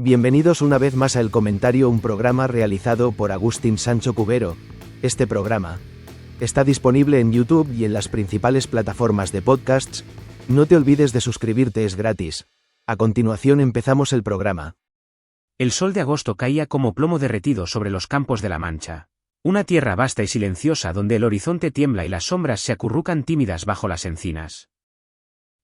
Bienvenidos una vez más a El Comentario, un programa realizado por Agustín Sancho Cubero. Este programa está disponible en YouTube y en las principales plataformas de podcasts. No te olvides de suscribirte, es gratis. A continuación empezamos el programa. El sol de agosto caía como plomo derretido sobre los campos de La Mancha. Una tierra vasta y silenciosa donde el horizonte tiembla y las sombras se acurrucan tímidas bajo las encinas.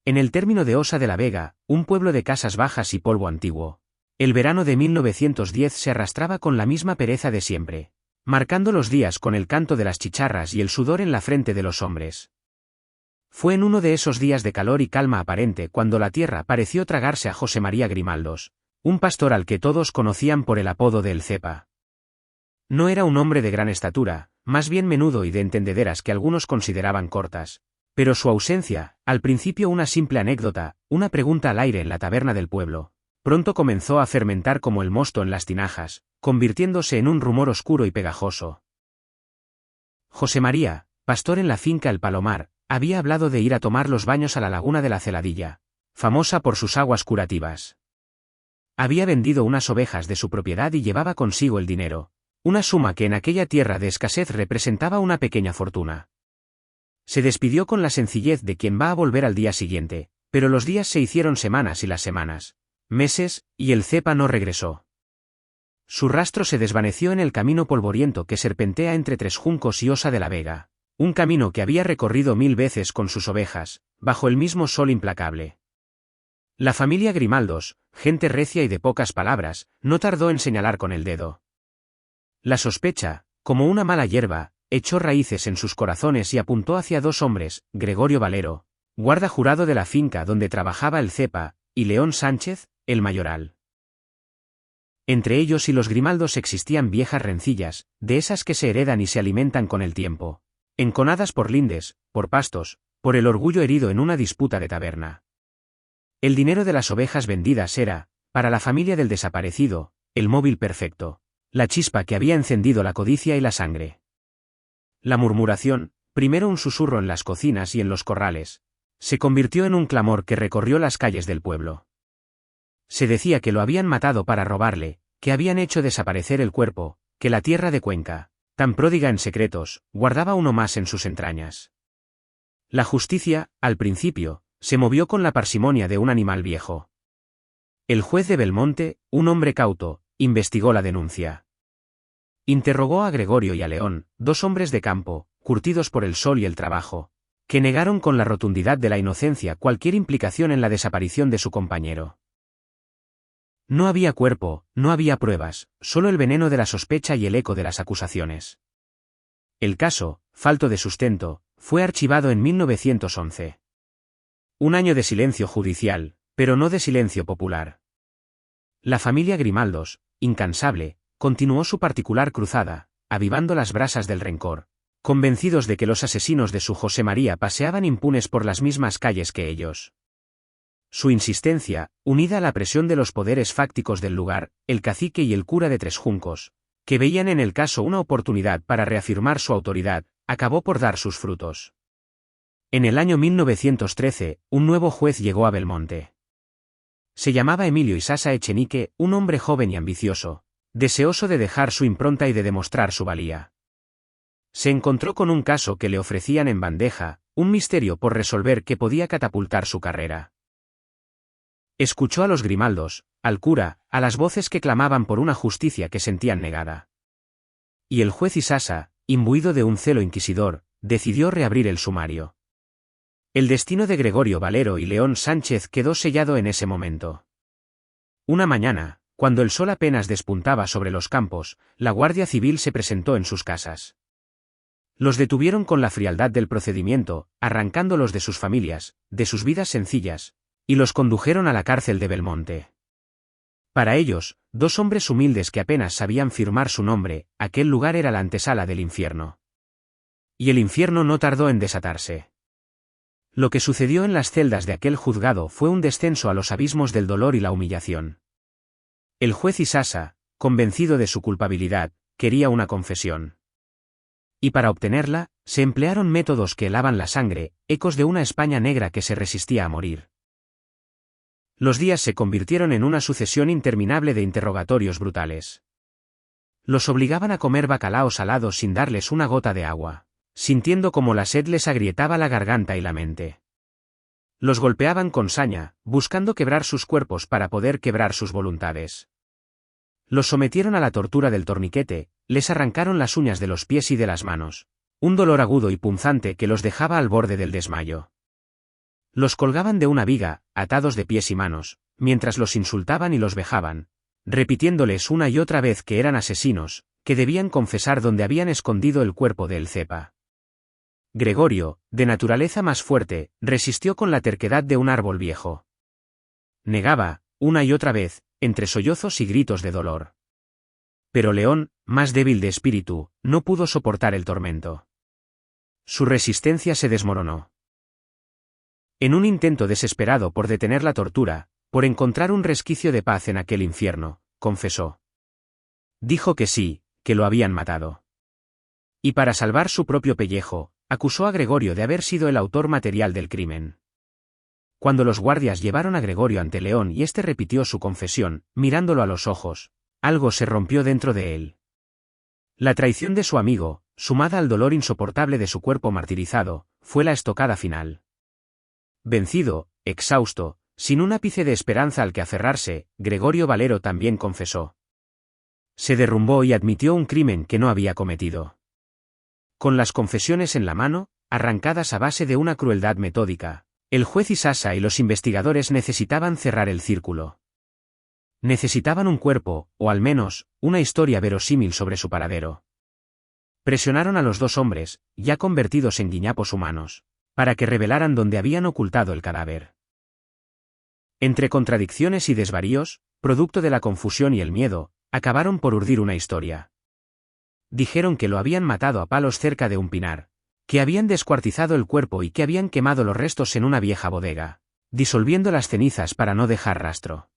En el término de Osa de la Vega, un pueblo de casas bajas y polvo antiguo, el verano de 1910 se arrastraba con la misma pereza de siempre, marcando los días con el canto de las chicharras y el sudor en la frente de los hombres. Fue en uno de esos días de calor y calma aparente cuando la tierra pareció tragarse a José María Grimaldos, un pastor al que todos conocían por el apodo de El Cepa. No era un hombre de gran estatura, más bien menudo y de entendederas que algunos consideraban cortas, pero su ausencia, al principio una simple anécdota, una pregunta al aire en la taberna del pueblo, pronto comenzó a fermentar como el mosto en las tinajas, convirtiéndose en un rumor oscuro y pegajoso. José María, pastor en la finca El Palomar, había hablado de ir a tomar los baños a la laguna de la Celadilla, famosa por sus aguas curativas. Había vendido unas ovejas de su propiedad y llevaba consigo el dinero, una suma que en aquella tierra de escasez representaba una pequeña fortuna. Se despidió con la sencillez de quien va a volver al día siguiente, pero los días se hicieron semanas y las semanas meses, y el Cepa no regresó. Su rastro se desvaneció en el camino polvoriento que serpentea entre Tres Juncos y Osa de la Vega, un camino que había recorrido 1000 veces con sus ovejas, bajo el mismo sol implacable. La familia Grimaldos, gente recia y de pocas palabras, no tardó en señalar con el dedo. La sospecha, como una mala hierba, echó raíces en sus corazones y apuntó hacia dos hombres, Gregorio Valero, guarda jurado de la finca donde trabajaba el Cepa, y León Sánchez, el mayoral. Entre ellos y los Grimaldos existían viejas rencillas, de esas que se heredan y se alimentan con el tiempo, enconadas por lindes, por pastos, por el orgullo herido en una disputa de taberna. El dinero de las ovejas vendidas era, para la familia del desaparecido, el móvil perfecto, la chispa que había encendido la codicia y la sangre. La murmuración, primero un susurro en las cocinas y en los corrales, se convirtió en un clamor que recorrió las calles del pueblo. Se decía que lo habían matado para robarle, que habían hecho desaparecer el cuerpo, que la tierra de Cuenca, tan pródiga en secretos, guardaba uno más en sus entrañas. La justicia, al principio, se movió con la parsimonia de un animal viejo. El juez de Belmonte, un hombre cauto, investigó la denuncia. Interrogó a Gregorio y a León, dos hombres de campo, curtidos por el sol y el trabajo, que negaron con la rotundidad de la inocencia cualquier implicación en la desaparición de su compañero. No había cuerpo, no había pruebas, solo el veneno de la sospecha y el eco de las acusaciones. El caso, falto de sustento, fue archivado en 1911. Un año de silencio judicial, pero no de silencio popular. La familia Grimaldos, incansable, continuó su particular cruzada, avivando las brasas del rencor, convencidos de que los asesinos de su José María paseaban impunes por las mismas calles que ellos. Su insistencia, unida a la presión de los poderes fácticos del lugar, el cacique y el cura de Tres Juncos, que veían en el caso una oportunidad para reafirmar su autoridad, acabó por dar sus frutos. En el año 1913, un nuevo juez llegó a Belmonte. Se llamaba Emilio Isasa Echenique, un hombre joven y ambicioso, deseoso de dejar su impronta y de demostrar su valía. Se encontró con un caso que le ofrecían en bandeja, un misterio por resolver que podía catapultar su carrera. Escuchó a los Grimaldos, al cura, a las voces que clamaban por una justicia que sentían negada. Y el juez Isasa, imbuido de un celo inquisidor, decidió reabrir el sumario. El destino de Gregorio Valero y León Sánchez quedó sellado en ese momento. Una mañana, cuando el sol apenas despuntaba sobre los campos, la Guardia Civil se presentó en sus casas. Los detuvieron con la frialdad del procedimiento, arrancándolos de sus familias, de sus vidas sencillas, y los condujeron a la cárcel de Belmonte. Para ellos, dos hombres humildes que apenas sabían firmar su nombre, aquel lugar era la antesala del infierno. Y el infierno no tardó en desatarse. Lo que sucedió en las celdas de aquel juzgado fue un descenso a los abismos del dolor y la humillación. El juez Isasa, convencido de su culpabilidad, quería una confesión. Y para obtenerla, se emplearon métodos que helaban la sangre, ecos de una España negra que se resistía a morir. Los días se convirtieron en una sucesión interminable de interrogatorios brutales. Los obligaban a comer bacalao salado sin darles una gota de agua, sintiendo como la sed les agrietaba la garganta y la mente. Los golpeaban con saña, buscando quebrar sus cuerpos para poder quebrar sus voluntades. Los sometieron a la tortura del torniquete, les arrancaron las uñas de los pies y de las manos, un dolor agudo y punzante que los dejaba al borde del desmayo. Los colgaban de una viga, atados de pies y manos, mientras los insultaban y los vejaban, repitiéndoles una y otra vez que eran asesinos, que debían confesar dónde habían escondido el cuerpo de El Cepa. Gregorio, de naturaleza más fuerte, resistió con la terquedad de un árbol viejo. Negaba, una y otra vez, entre sollozos y gritos de dolor. Pero León, más débil de espíritu, no pudo soportar el tormento. Su resistencia se desmoronó. En un intento desesperado por detener la tortura, por encontrar un resquicio de paz en aquel infierno, confesó. Dijo que sí, que lo habían matado. Y para salvar su propio pellejo, acusó a Gregorio de haber sido el autor material del crimen. Cuando los guardias llevaron a Gregorio ante León y éste repitió su confesión, mirándolo a los ojos, algo se rompió dentro de él. La traición de su amigo, sumada al dolor insoportable de su cuerpo martirizado, fue la estocada final. Vencido, exhausto, sin un ápice de esperanza al que aferrarse, Gregorio Valero también confesó. Se derrumbó y admitió un crimen que no había cometido. Con las confesiones en la mano, arrancadas a base de una crueldad metódica, el juez Isasa y los investigadores necesitaban cerrar el círculo. Necesitaban un cuerpo, o al menos, una historia verosímil sobre su paradero. Presionaron a los dos hombres, ya convertidos en guiñapos humanos, para que revelaran dónde habían ocultado el cadáver. Entre contradicciones y desvaríos, producto de la confusión y el miedo, acabaron por urdir una historia. Dijeron que lo habían matado a palos cerca de un pinar, que habían descuartizado el cuerpo y que habían quemado los restos en una vieja bodega, disolviendo las cenizas para no dejar rastro.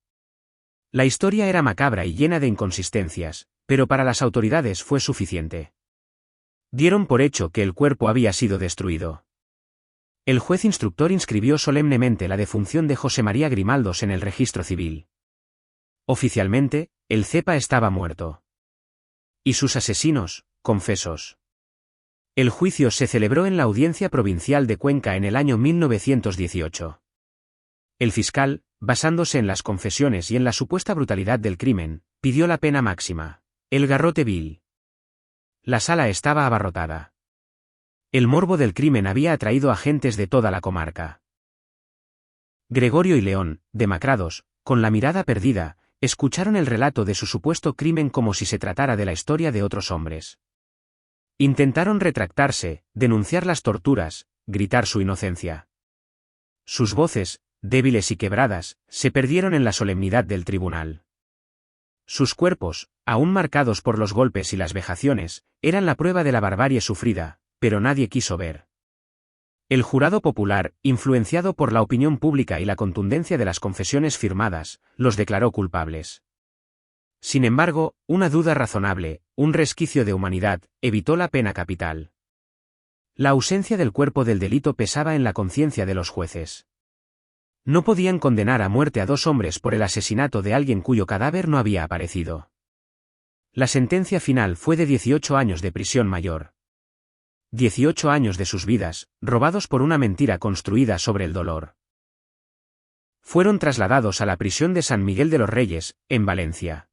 La historia era macabra y llena de inconsistencias, pero para las autoridades fue suficiente. Dieron por hecho que el cuerpo había sido destruido. El juez instructor inscribió solemnemente la defunción de José María Grimaldos en el registro civil. Oficialmente, El Cepa estaba muerto. Y sus asesinos, confesos. El juicio se celebró en la Audiencia Provincial de Cuenca en el año 1918. El fiscal, basándose en las confesiones y en la supuesta brutalidad del crimen, pidió la pena máxima, el garrote vil. La sala estaba abarrotada. El morbo del crimen había atraído a gentes de toda la comarca. Gregorio y León, demacrados, con la mirada perdida, escucharon el relato de su supuesto crimen como si se tratara de la historia de otros hombres. Intentaron retractarse, denunciar las torturas, gritar su inocencia. Sus voces, débiles y quebradas, se perdieron en la solemnidad del tribunal. Sus cuerpos, aún marcados por los golpes y las vejaciones, eran la prueba de la barbarie sufrida, pero nadie quiso ver. El jurado popular, influenciado por la opinión pública y la contundencia de las confesiones firmadas, los declaró culpables. Sin embargo, una duda razonable, un resquicio de humanidad, evitó la pena capital. La ausencia del cuerpo del delito pesaba en la conciencia de los jueces. No podían condenar a muerte a dos hombres por el asesinato de alguien cuyo cadáver no había aparecido. La sentencia final fue de 18 años de prisión mayor. 18 años de sus vidas, robados por una mentira construida sobre el dolor. Fueron trasladados a la prisión de San Miguel de los Reyes, en Valencia.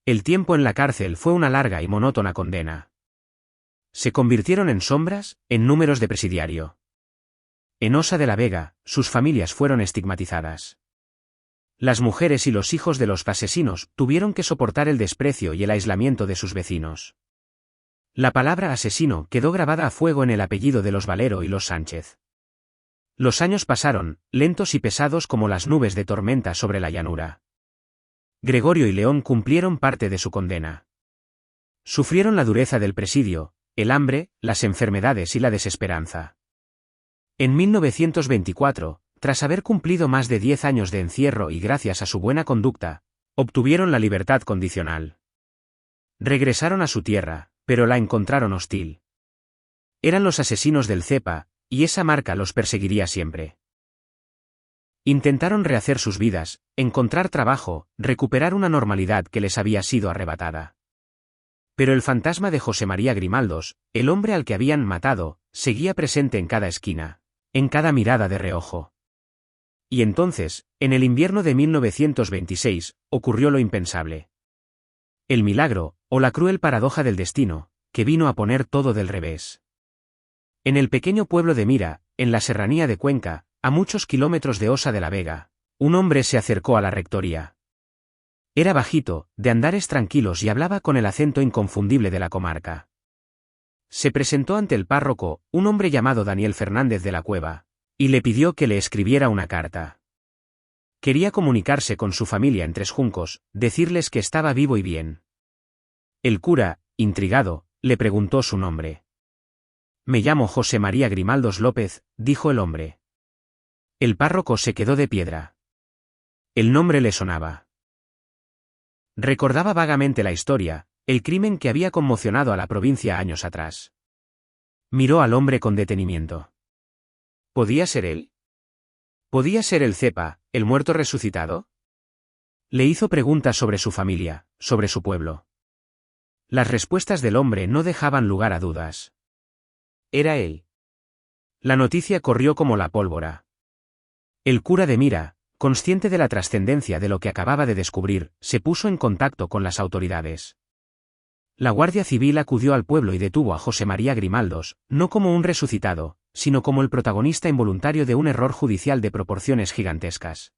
El tiempo en la cárcel fue una larga y monótona condena. Se convirtieron en sombras, en números de presidiario. En Osa de la Vega, sus familias fueron estigmatizadas. Las mujeres y los hijos de los asesinos tuvieron que soportar el desprecio y el aislamiento de sus vecinos. La palabra asesino quedó grabada a fuego en el apellido de los Valero y los Sánchez. Los años pasaron, lentos y pesados como las nubes de tormenta sobre la llanura. Gregorio y León cumplieron parte de su condena. Sufrieron la dureza del presidio, el hambre, las enfermedades y la desesperanza. En 1924, tras haber cumplido más de 10 años de encierro y gracias a su buena conducta, obtuvieron la libertad condicional. Regresaron a su tierra, pero la encontraron hostil. Eran los asesinos del Cepa, y esa marca los perseguiría siempre. Intentaron rehacer sus vidas, encontrar trabajo, recuperar una normalidad que les había sido arrebatada. Pero el fantasma de José María Grimaldos, el hombre al que habían matado, seguía presente en cada esquina, en cada mirada de reojo. Y entonces, en el invierno de 1926, ocurrió lo impensable. El milagro, o la cruel paradoja del destino, que vino a poner todo del revés. En el pequeño pueblo de Mira, en la serranía de Cuenca, a muchos kilómetros de Osa de la Vega, un hombre se acercó a la rectoría. Era bajito, de andares tranquilos y hablaba con el acento inconfundible de la comarca. Se presentó ante el párroco, un hombre llamado Daniel Fernández de la Cueva, y le pidió que le escribiera una carta. Quería comunicarse con su familia en Tres Juncos, decirles que estaba vivo y bien. El cura, intrigado, le preguntó su nombre. «Me llamo José María Grimaldos López», dijo el hombre. El párroco se quedó de piedra. El nombre le sonaba. Recordaba vagamente la historia, el crimen que había conmocionado a la provincia años atrás. Miró al hombre con detenimiento. ¿Podía ser él? ¿Podía ser el Cepa, el muerto resucitado? Le hizo preguntas sobre su familia, sobre su pueblo. Las respuestas del hombre no dejaban lugar a dudas. Era él. La noticia corrió como la pólvora. El cura de Mira, consciente de la trascendencia de lo que acababa de descubrir, se puso en contacto con las autoridades. La Guardia Civil acudió al pueblo y detuvo a José María Grimaldos, no como un resucitado, sino como el protagonista involuntario de un error judicial de proporciones gigantescas.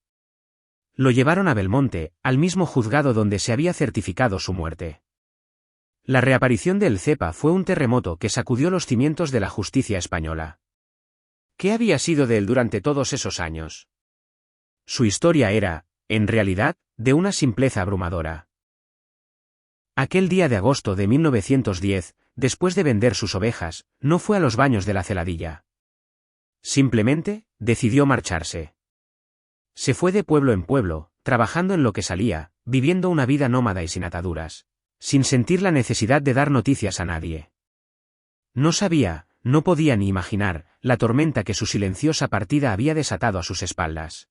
Lo llevaron a Belmonte, al mismo juzgado donde se había certificado su muerte. La reaparición del Cepa fue un terremoto que sacudió los cimientos de la justicia española. ¿Qué había sido de él durante todos esos años? Su historia era, en realidad, de una simpleza abrumadora. Aquel día de agosto de 1910, después de vender sus ovejas, no fue a los baños de la Celadilla. Simplemente, decidió marcharse. Se fue de pueblo en pueblo, trabajando en lo que salía, viviendo una vida nómada y sin ataduras, sin sentir la necesidad de dar noticias a nadie. No sabía, no podía ni imaginar, la tormenta que su silenciosa partida había desatado a sus espaldas.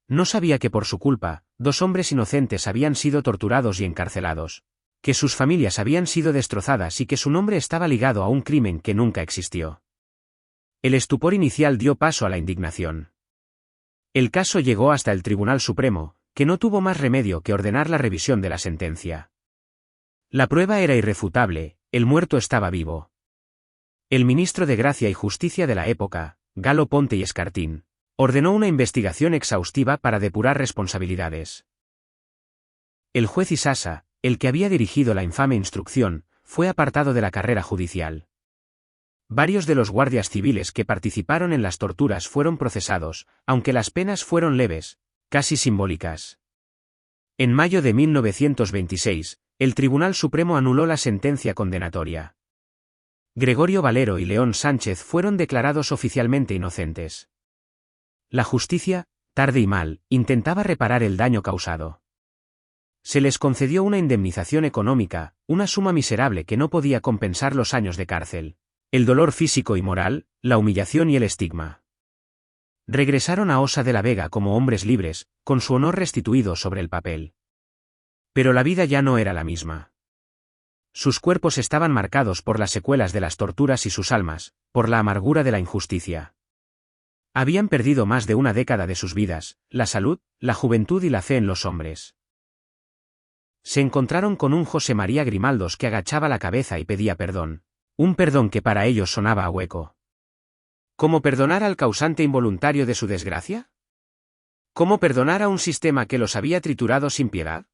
No sabía que por su culpa, 2 hombres inocentes habían sido torturados y encarcelados, que sus familias habían sido destrozadas y que su nombre estaba ligado a un crimen que nunca existió. El estupor inicial dio paso a la indignación. El caso llegó hasta el Tribunal Supremo, que no tuvo más remedio que ordenar la revisión de la sentencia. La prueba era irrefutable, el muerto estaba vivo. El ministro de Gracia y Justicia de la época, Galo Ponte y Escartín, ordenó una investigación exhaustiva para depurar responsabilidades. El juez Isasa, el que había dirigido la infame instrucción, fue apartado de la carrera judicial. Varios de los guardias civiles que participaron en las torturas fueron procesados, aunque las penas fueron leves, casi simbólicas. En mayo de 1926, el Tribunal Supremo anuló la sentencia condenatoria. Gregorio Valero y León Sánchez fueron declarados oficialmente inocentes. La justicia, tarde y mal, intentaba reparar el daño causado. Se les concedió una indemnización económica, una suma miserable que no podía compensar los años de cárcel, el dolor físico y moral, la humillación y el estigma. Regresaron a Osa de la Vega como hombres libres, con su honor restituido sobre el papel. Pero la vida ya no era la misma. Sus cuerpos estaban marcados por las secuelas de las torturas y sus almas, por la amargura de la injusticia. Habían perdido más de una década de sus vidas, la salud, la juventud y la fe en los hombres. Se encontraron con un José María Grimaldos que agachaba la cabeza y pedía perdón, un perdón que para ellos sonaba a hueco. ¿Cómo perdonar al causante involuntario de su desgracia? ¿Cómo perdonar a un sistema que los había triturado sin piedad?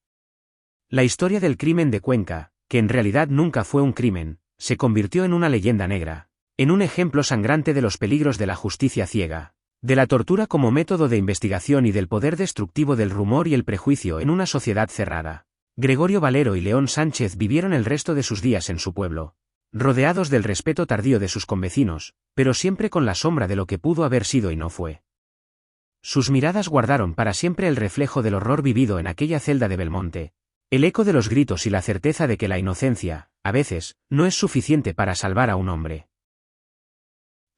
La historia del crimen de Cuenca, que en realidad nunca fue un crimen, se convirtió en una leyenda negra, en un ejemplo sangrante de los peligros de la justicia ciega, de la tortura como método de investigación y del poder destructivo del rumor y el prejuicio en una sociedad cerrada. Gregorio Valero y León Sánchez vivieron el resto de sus días en su pueblo, rodeados del respeto tardío de sus convecinos, pero siempre con la sombra de lo que pudo haber sido y no fue. Sus miradas guardaron para siempre el reflejo del horror vivido en aquella celda de Belmonte, el eco de los gritos y la certeza de que la inocencia, a veces, no es suficiente para salvar a un hombre.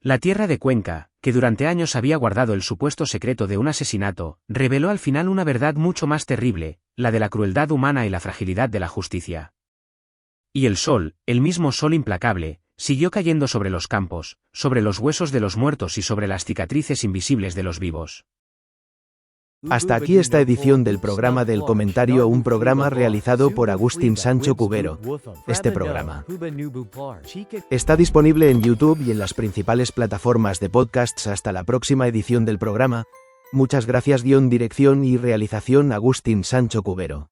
La Tierra de Cuenca, que durante años había guardado el supuesto secreto de un asesinato, reveló al final una verdad mucho más terrible, la de la crueldad humana y la fragilidad de la justicia. Y el sol, el mismo sol implacable, siguió cayendo sobre los campos, sobre los huesos de los muertos y sobre las cicatrices invisibles de los vivos. Hasta aquí esta edición del programa del comentario, un programa realizado por Agustín Sancho Cubero. Este programa está disponible en YouTube y en las principales plataformas de podcasts. Hasta la próxima edición del programa. Muchas gracias. Dirección y realización Agustín Sancho Cubero.